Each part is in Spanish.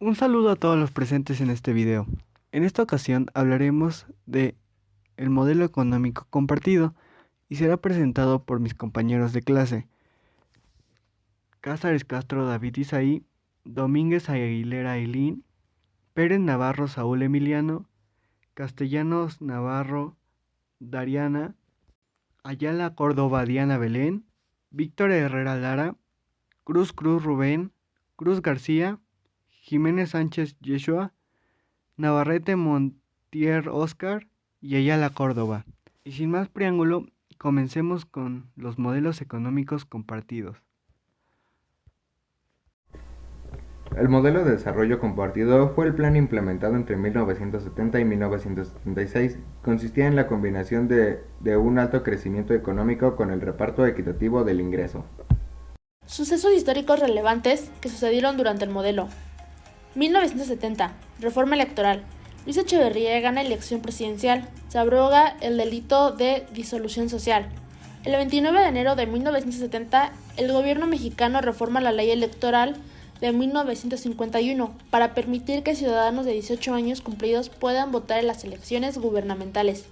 Un saludo a todos los presentes en este video. En esta ocasión hablaremos de el modelo económico compartido y será presentado por mis compañeros de clase, Cázares Castro David Isaí, Domínguez Aguilera Ailín, Pérez Navarro Saúl Emiliano, Castellanos Navarro Dariana, Ayala Córdoba Diana Belén, Víctor Herrera Lara, Cruz Rubén, Cruz García, Jiménez Sánchez Yeshua, Navarrete Montier Oscar y Ayala Córdoba. Y sin más preámbulo, comencemos con los modelos económicos compartidos. El modelo de desarrollo compartido fue el plan implementado entre 1970 y 1976. Consistía en la combinación de un alto crecimiento económico con el reparto equitativo del ingreso. Sucesos históricos relevantes que sucedieron durante el modelo. 1970. Reforma electoral. Luis Echeverría gana elección presidencial. Se abroga el delito de disolución social. El 29 de enero de 1970, el gobierno mexicano reforma la ley electoral de 1951 para permitir que ciudadanos de 18 años cumplidos puedan votar en las elecciones gubernamentales.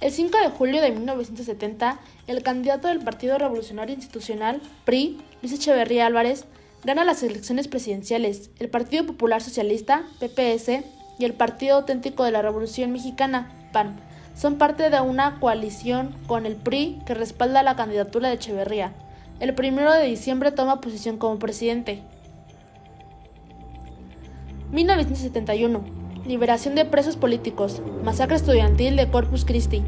El 5 de julio de 1970, el candidato del Partido Revolucionario Institucional, PRI, Luis Echeverría Álvarez, gana las elecciones presidenciales. El Partido Popular Socialista, PPS, y el Partido Auténtico de la Revolución Mexicana, PAN, son parte de una coalición con el PRI que respalda la candidatura de Echeverría. El 1 de diciembre toma posesión como presidente. 1971. Liberación de presos políticos. Masacre estudiantil de Corpus Christi.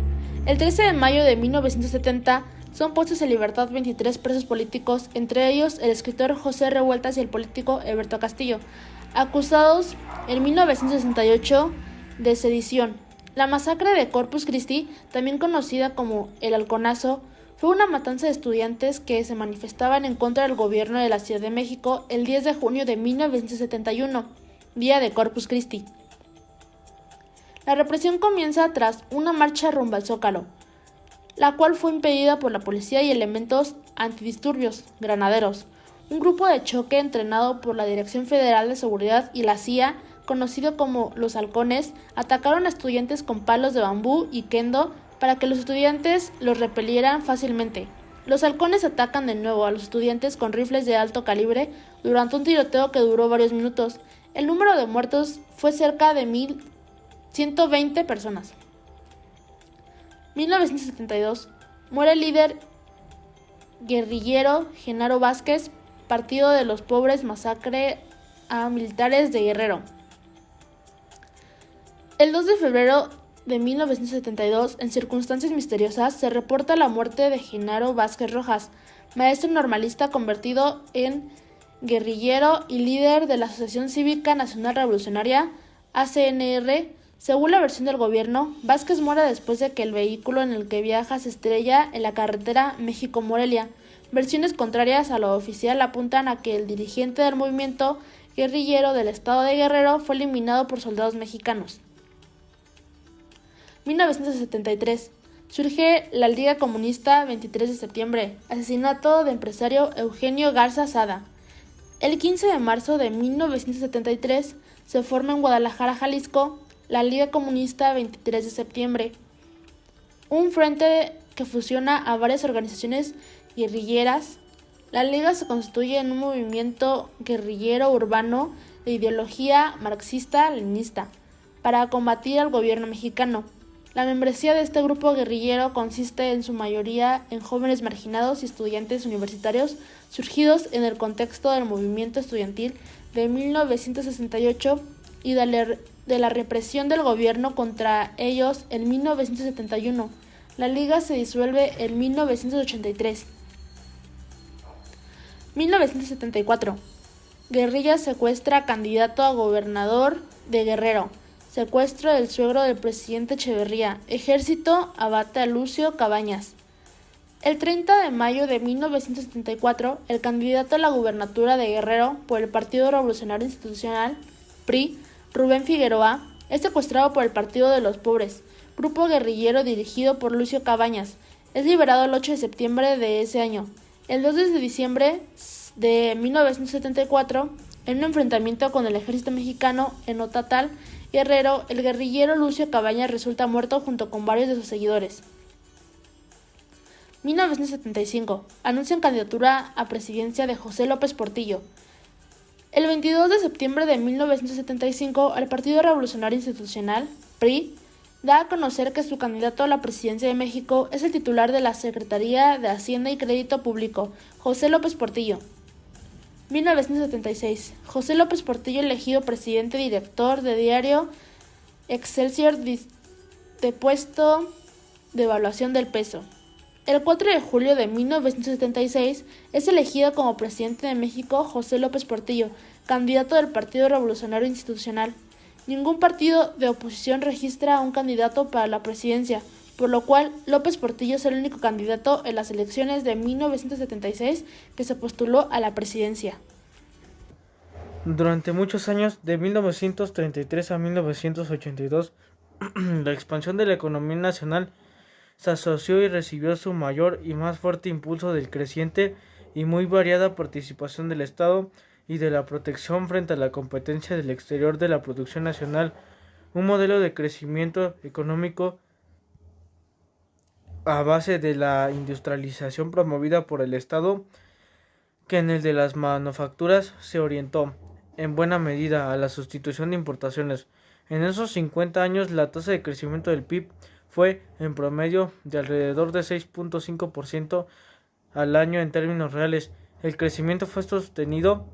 El 13 de mayo de 1970 son puestos en libertad 23 presos políticos, entre ellos el escritor José Revueltas y el político Heberto Castillo, acusados en 1968 de sedición. La masacre de Corpus Christi, también conocida como el Halconazo, fue una matanza de estudiantes que se manifestaban en contra del gobierno de la Ciudad de México el 10 de junio de 1971, día de Corpus Christi. La represión comienza tras una marcha rumbo al Zócalo, la cual fue impedida por la policía y elementos antidisturbios, granaderos. Un grupo de choque entrenado por la Dirección Federal de Seguridad y la CIA, conocido como los Halcones, atacaron a estudiantes con palos de bambú y kendo para que los estudiantes los repelieran fácilmente. Los Halcones atacan de nuevo a los estudiantes con rifles de alto calibre durante un tiroteo que duró varios minutos. El número de muertos fue cerca de 120 personas. 1972. Muere el líder guerrillero Genaro Vázquez, Partido de los Pobres, masacre a militares de Guerrero. El 2 de febrero de 1972, en circunstancias misteriosas, se reporta la muerte de Genaro Vázquez Rojas, maestro normalista convertido en guerrillero y líder de la Asociación Cívica Nacional Revolucionaria, ACNR. Según la versión del gobierno, Vázquez muere después de que el vehículo en el que viaja se estrella en la carretera México-Morelia. Versiones contrarias a lo oficial apuntan a que el dirigente del movimiento guerrillero del estado de Guerrero fue eliminado por soldados mexicanos. 1973. Surge la Liga Comunista 23 de septiembre. Asesinato de empresario Eugenio Garza Sada. El 15 de marzo de 1973 se forma en Guadalajara, Jalisco, la Liga Comunista 23 de septiembre, un frente que fusiona a varias organizaciones guerrilleras. La Liga se constituye en un movimiento guerrillero urbano de ideología marxista-leninista para combatir al gobierno mexicano. La membresía de este grupo guerrillero consiste en su mayoría en jóvenes marginados y estudiantes universitarios surgidos en el contexto del movimiento estudiantil de 1968 y de la represión del gobierno contra ellos en 1971. La Liga se disuelve en 1983. 1974. Guerrilla secuestra candidato a gobernador de Guerrero. Secuestro del suegro del presidente Echeverría. Ejército abate a Lucio Cabañas. El 30 de mayo de 1974, el candidato a la gubernatura de Guerrero por el Partido Revolucionario Institucional, PRI, Rubén Figueroa, es secuestrado por el Partido de los Pobres, grupo guerrillero dirigido por Lucio Cabañas. Es liberado el 8 de septiembre de ese año. El 2 de diciembre de 1974, En un enfrentamiento con el ejército mexicano en Otatal, Guerrero, el guerrillero Lucio Cabañas resulta muerto junto con varios de sus seguidores. 1975. Anuncian candidatura a presidencia de José López Portillo. El 22 de septiembre de 1975, el Partido Revolucionario Institucional, PRI, da a conocer que su candidato a la presidencia de México es el titular de la Secretaría de Hacienda y Crédito Público, José López Portillo. 1976. José López Portillo elegido presidente director de diario Excelsior de puesto de evaluación del peso. El 4 de julio de 1976 es elegido como presidente de México José López Portillo, candidato del Partido Revolucionario Institucional. Ningún partido de oposición registra a un candidato para la presidencia, por lo cual López Portillo es el único candidato en las elecciones de 1976 que se postuló a la presidencia. Durante muchos años, de 1933 a 1982, la expansión de la economía nacional se asoció y recibió su mayor y más fuerte impulso del creciente y muy variada participación del Estado y de la protección frente a la competencia del exterior de la producción nacional, un modelo de crecimiento económico a base de la industrialización promovida por el Estado, que en el de las manufacturas se orientó, en buena medida, a la sustitución de importaciones. En esos 50 años, la tasa de crecimiento del PIB fue, en promedio, de alrededor de 6.5% al año en términos reales. El crecimiento fue sostenido.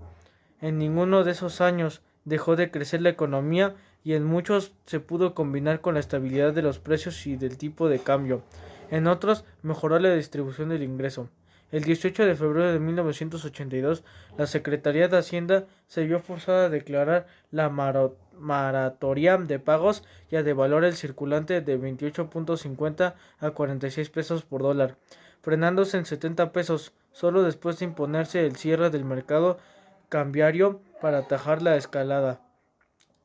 En ninguno de esos años dejó de crecer la economía y en muchos se pudo combinar con la estabilidad de los precios y del tipo de cambio. En otros, mejoró la distribución del ingreso. El 18 de febrero de 1982, la Secretaría de Hacienda se vio forzada a declarar la moratoria de pagos y a devaluar el circulante de 28.50 a 46 pesos por dólar, frenándose en 70 pesos, solo después de imponerse el cierre del mercado cambiario para atajar la escalada,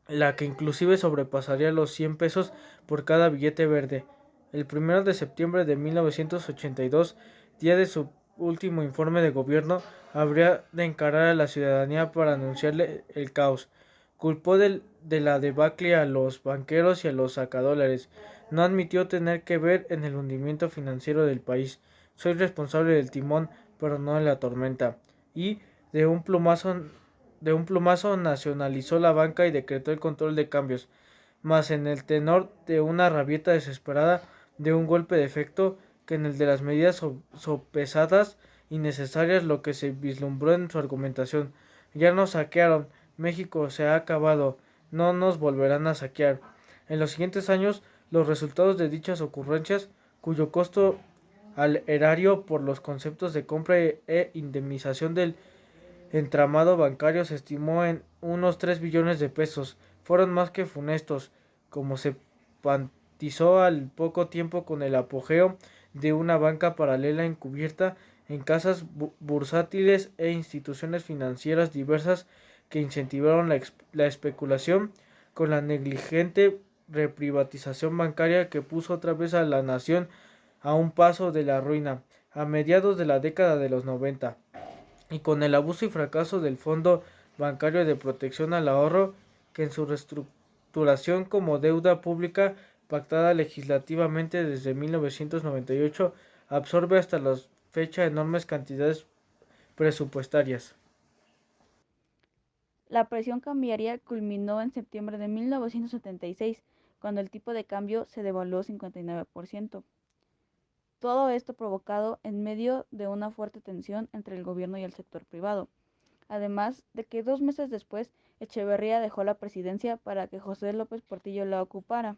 la que inclusive sobrepasaría los 100 pesos por cada billete verde. El 1 de septiembre de 1982, día de su último informe de gobierno, habría de encarar a la ciudadanía para anunciarle el caos. Culpó de la debacle a los banqueros y a los sacadólares. No admitió tener que ver en el hundimiento financiero del país. Soy responsable del timón, pero no de la tormenta. Y de un plumazo nacionalizó la banca y decretó el control de cambios. Mas en el tenor de una rabieta desesperada, de un golpe de efecto, que en el de las medidas sopesadas y necesarias, lo que se vislumbró en su argumentación. Ya nos saquearon, México se ha acabado, no nos volverán a saquear. En los siguientes años, los resultados de dichas ocurrencias, cuyo costo al erario por los conceptos de compra e indemnización del entramado bancario se estimó en unos 3 billones de pesos, fueron más que funestos, como se pantizó al poco tiempo con el apogeo de una banca paralela encubierta en casas bursátiles e instituciones financieras diversas que incentivaron la especulación, con la negligente reprivatización bancaria que puso otra vez a la nación a un paso de la ruina a mediados de la década de los 90, y con el abuso y fracaso del Fondo Bancario de Protección al Ahorro, que en su reestructuración como deuda pública pactada legislativamente desde 1998 absorbe hasta la fecha enormes cantidades presupuestarias. La presión cambiaria culminó en septiembre de 1976, cuando el tipo de cambio se devaluó 59%. Todo esto provocado en medio de una fuerte tensión entre el gobierno y el sector privado. Además de que 2 meses después, Echeverría dejó la presidencia para que José López Portillo la ocupara.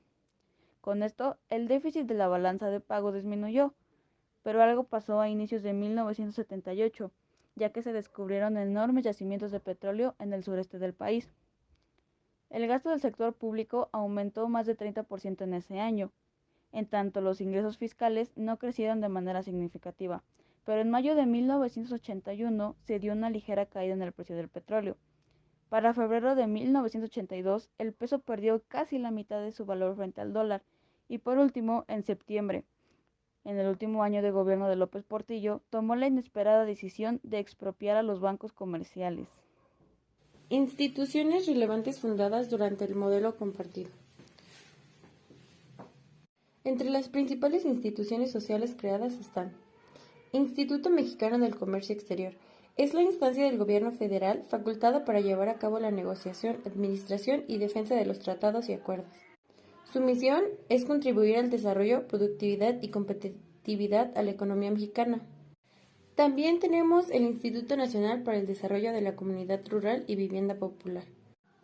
Con esto, el déficit de la balanza de pago disminuyó, pero algo pasó a inicios de 1978, ya que se descubrieron enormes yacimientos de petróleo en el sureste del país. El gasto del sector público aumentó más de 30% en ese año, en tanto los ingresos fiscales no crecieron de manera significativa, pero en mayo de 1981 se dio una ligera caída en el precio del petróleo. Para febrero de 1982, el peso perdió casi la mitad de su valor frente al dólar, y por último, en septiembre, en el último año de gobierno de López Portillo, tomó la inesperada decisión de expropiar a los bancos comerciales. Instituciones relevantes fundadas durante el modelo compartido. Entre las principales instituciones sociales creadas están Instituto Mexicano del Comercio Exterior. Es la instancia del gobierno federal facultada para llevar a cabo la negociación, administración y defensa de los tratados y acuerdos. Su misión es contribuir al desarrollo, productividad y competitividad a la economía mexicana. También tenemos el Instituto Nacional para el Desarrollo de la Comunidad Rural y Vivienda Popular.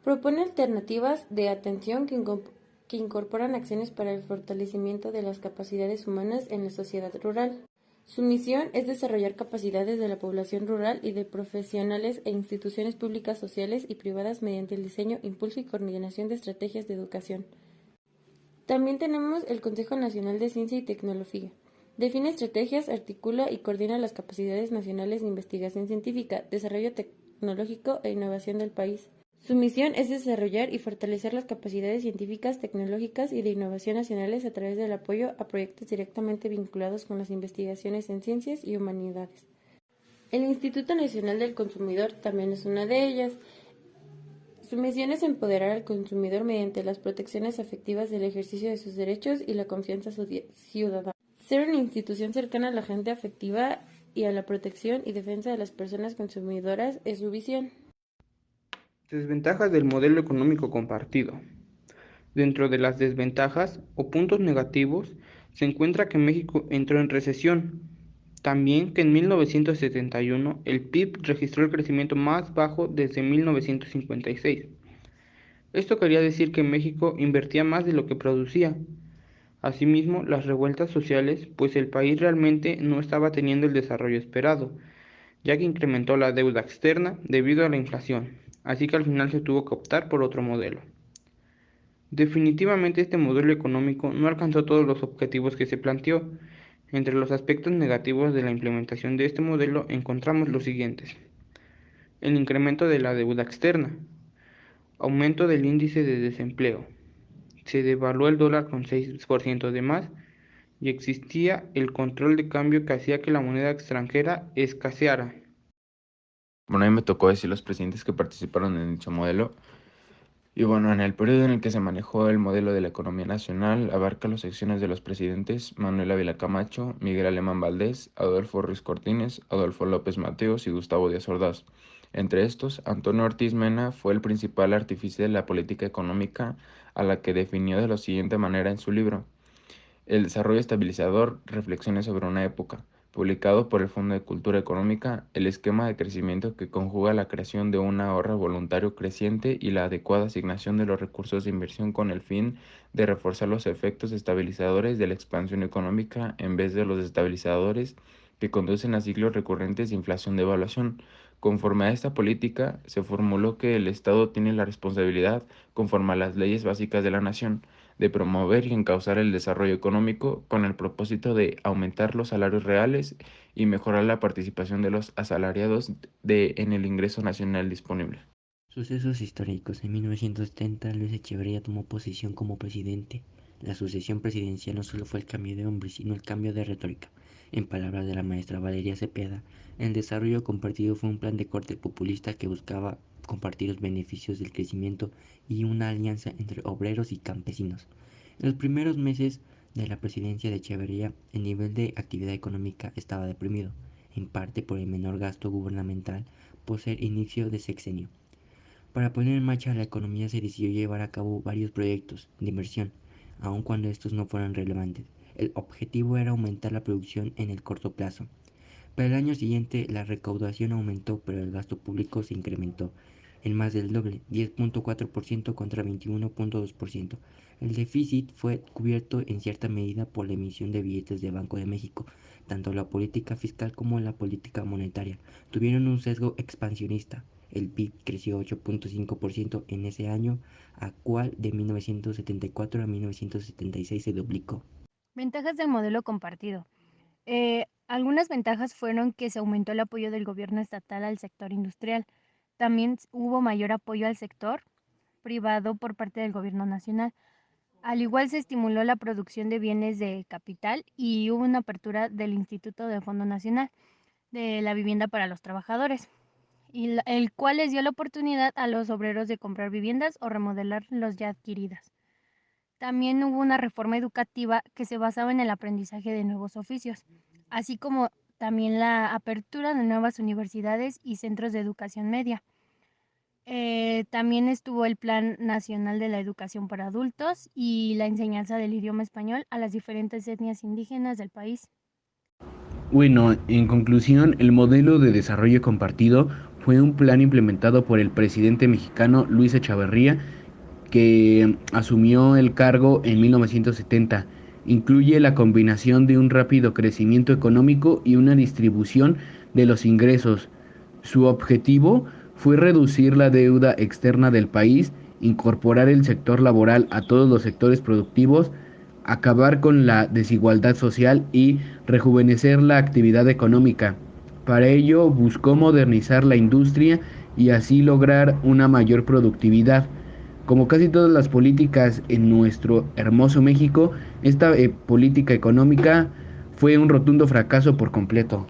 Propone alternativas de atención que incorporan acciones para el fortalecimiento de las capacidades humanas en la sociedad rural. Su misión es desarrollar capacidades de la población rural y de profesionales e instituciones públicas, sociales y privadas mediante el diseño, impulso y coordinación de estrategias de educación. También tenemos el Consejo Nacional de Ciencia y Tecnología. Define estrategias, articula y coordina las capacidades nacionales de investigación científica, desarrollo tecnológico e innovación del país. Su misión es desarrollar y fortalecer las capacidades científicas, tecnológicas y de innovación nacionales a través del apoyo a proyectos directamente vinculados con las investigaciones en ciencias y humanidades. El Instituto Nacional del Consumidor también es una de ellas. Su misión es empoderar al consumidor mediante las protecciones efectivas del ejercicio de sus derechos y la confianza ciudadana. Ser una institución cercana a la gente afectiva y a la protección y defensa de las personas consumidoras es su visión. Desventajas del modelo económico compartido. Dentro de las desventajas o puntos negativos se encuentra que México entró en recesión. También que en 1971 el PIB registró el crecimiento más bajo desde 1956. Esto quería decir que México invertía más de lo que producía. Asimismo, las revueltas sociales, pues el país realmente no estaba teniendo el desarrollo esperado, ya que incrementó la deuda externa debido a la inflación, así que al final se tuvo que optar por otro modelo. Definitivamente este modelo económico no alcanzó todos los objetivos que se planteó. Entre los aspectos negativos de la implementación de este modelo encontramos los siguientes: el incremento de la deuda externa, aumento del índice de desempleo, se devaluó el dólar con 6% de más y existía el control de cambio que hacía que la moneda extranjera escaseara. Bueno, a mí me tocó decir los presidentes que participaron en dicho modelo. Y bueno, en el periodo en el que se manejó el modelo de la economía nacional, abarca las secciones de los presidentes Manuel Ávila Camacho, Miguel Alemán Valdés, Adolfo Ruiz Cortines, Adolfo López Mateos y Gustavo Díaz Ordaz. Entre estos, Antonio Ortiz Mena fue el principal artífice de la política económica, a la que definió de la siguiente manera en su libro: El desarrollo estabilizador, reflexiones sobre una época, publicado por el Fondo de Cultura Económica, el esquema de crecimiento que conjuga la creación de un ahorro voluntario creciente y la adecuada asignación de los recursos de inversión con el fin de reforzar los efectos estabilizadores de la expansión económica en vez de los desestabilizadores que conducen a ciclos recurrentes de inflación-devaluación. Conforme a esta política, se formuló que el Estado tiene la responsabilidad, conforme a las leyes básicas de la nación, de promover y encauzar el desarrollo económico con el propósito de aumentar los salarios reales y mejorar la participación de los asalariados en el ingreso nacional disponible. Sucesos históricos. En 1970, Luis Echeverría tomó posesión como presidente. La sucesión presidencial no solo fue el cambio de hombre, sino el cambio de retórica. En palabras de la maestra Valeria Cepeda, el desarrollo compartido fue un plan de corte populista que buscaba compartir los beneficios del crecimiento y una alianza entre obreros y campesinos. En los primeros meses de la presidencia de Echeverría, el nivel de actividad económica estaba deprimido, en parte por el menor gasto gubernamental por ser inicio de sexenio. Para poner en marcha la economía se decidió llevar a cabo varios proyectos de inversión, aun cuando estos no fueran relevantes. El objetivo era aumentar la producción en el corto plazo. Para el año siguiente la recaudación aumentó, pero el gasto público se incrementó en más del doble, 10.4% contra 21.2%. El déficit fue cubierto en cierta medida por la emisión de billetes de Banco de México. Tanto la política fiscal como la política monetaria tuvieron un sesgo expansionista. El PIB creció 8.5% en ese año, a cual de 1974 a 1976 se duplicó. Ventajas del modelo compartido. Algunas ventajas fueron que se aumentó el apoyo del gobierno estatal al sector industrial. También hubo mayor apoyo al sector privado por parte del gobierno nacional. Al igual se estimuló la producción de bienes de capital y hubo una apertura del Instituto del Fondo Nacional de la Vivienda para los Trabajadores. el cual les dio la oportunidad a los obreros de comprar viviendas o remodelar los ya adquiridas. También hubo una reforma educativa que se basaba en el aprendizaje de nuevos oficios, así como también la apertura de nuevas universidades y centros de educación media. También estuvo el Plan Nacional de la Educación para Adultos y la enseñanza del idioma español a las diferentes etnias indígenas del país. Bueno, en conclusión, el modelo de desarrollo compartido fue un plan implementado por el presidente mexicano Luis Echeverría, que asumió el cargo en 1970. Incluye la combinación de un rápido crecimiento económico y una distribución de los ingresos. Su objetivo fue reducir la deuda externa del país, incorporar el sector laboral a todos los sectores productivos, acabar con la desigualdad social y rejuvenecer la actividad económica. Para ello buscó modernizar la industria y así lograr una mayor productividad. Como casi todas las políticas en nuestro hermoso México, esta política económica fue un rotundo fracaso por completo.